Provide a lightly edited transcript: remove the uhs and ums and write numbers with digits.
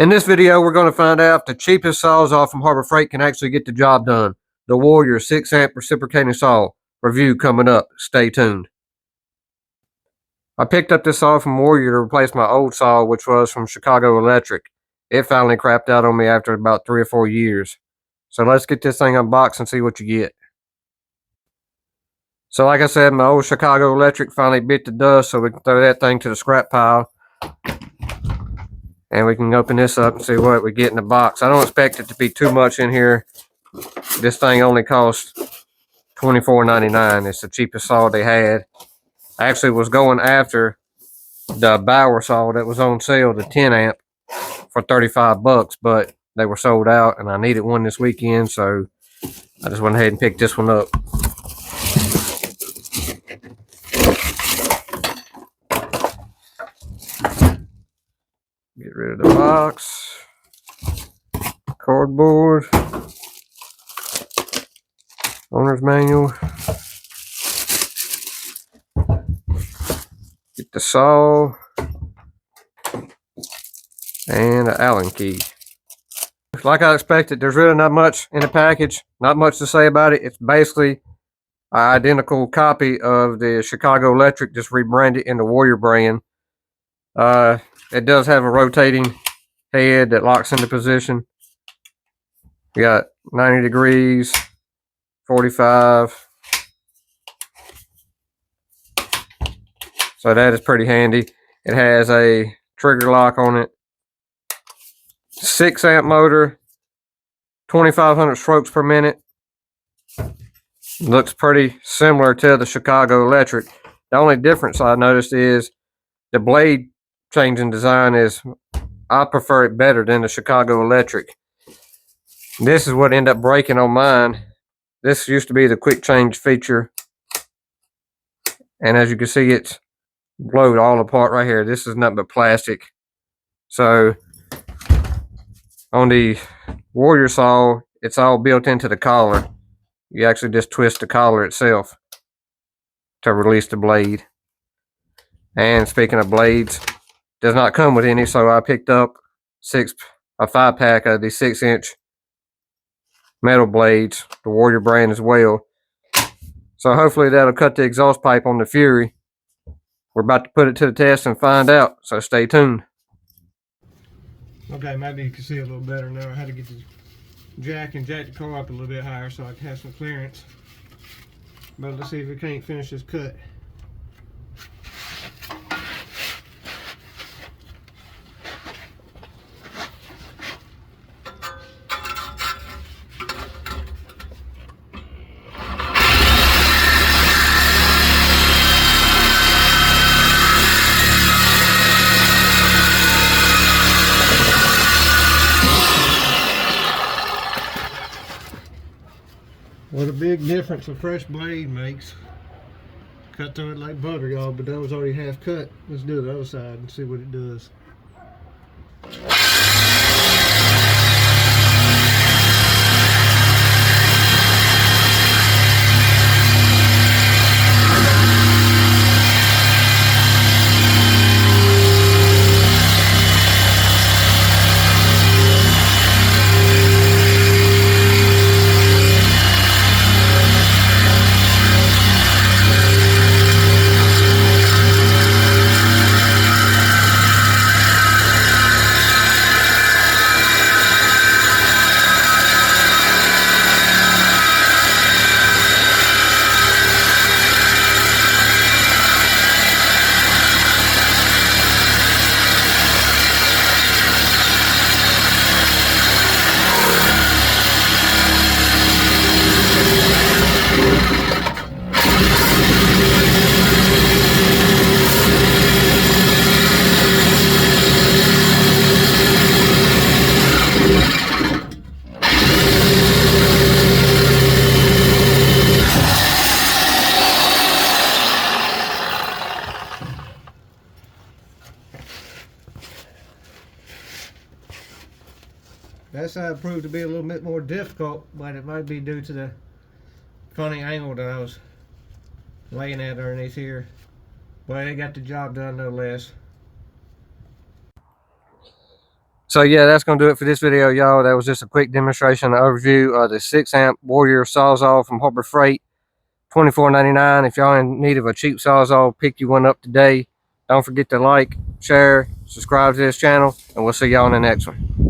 In this video, we're going to find out if the cheapest sawzall from Harbor Freight can actually get the job done. The Warrior 6-amp reciprocating saw. Review coming up. Stay tuned. I picked up this saw from Warrior to replace my old saw, which was from Chicago Electric. It finally crapped out on me after about 3 or 4 years. So let's get this thing unboxed and see what you get. So like I said, my old Chicago Electric finally bit the dust, so we can throw that thing to the scrap pile. And we can open this up and see what we get in the box. I don't expect it to be too much in here. This thing only cost $24.99. It's the cheapest saw they had. I actually was going after the Bauer saw that was on sale, the 10-amp, for 35 bucks, but they were sold out and I needed one this weekend, so I just went ahead and picked this one up. Get rid of the box, cardboard, owner's manual, get the saw, and an Allen key. Like I expected, there's really not much in the package, not much to say about it. It's basically an identical copy of the Chicago Electric, just rebranded in the Warrior brand. It does have a rotating head that locks into position. We got 90 degrees, 45. So that is pretty handy. It has a trigger lock on it. 6-amp motor, 2,500 strokes per minute. Looks pretty similar to the Chicago Electric. The only difference I noticed is the blade changing design is, I prefer it better than the Chicago Electric. This is what ended up breaking on mine. This used to be the quick change feature. And as you can see, it's blowed all apart right here. This is nothing but plastic. So on the Warrior saw, it's all built into the collar. You actually just twist the collar itself to release the blade. And speaking of blades, does not come with any, so I picked up a 5-pack of these 6-inch metal blades, the Warrior brand as well. So hopefully that'll cut the exhaust pipe on the Fury. We're about to put it to the test and find out, so stay tuned. Okay, maybe you can see a little better now. I had to get the jack the car up a little bit higher so I can have some clearance. But let's see if we can't finish this cut. What a big difference a fresh blade makes. Cut through it like butter, y'all, but that was already half cut. Let's do the other side and see what it does. That side proved to be a little bit more difficult, but it might be due to the funny angle that I was laying at underneath here. But it got the job done no less. So yeah, that's going to do it for this video, y'all. That was just a quick demonstration and overview of the 6-amp Warrior Sawzall from Harbor Freight, $24.99. If y'all in need of a cheap Sawzall, pick you one up today. Don't forget to like, share, subscribe to this channel, and we'll see y'all in the next one.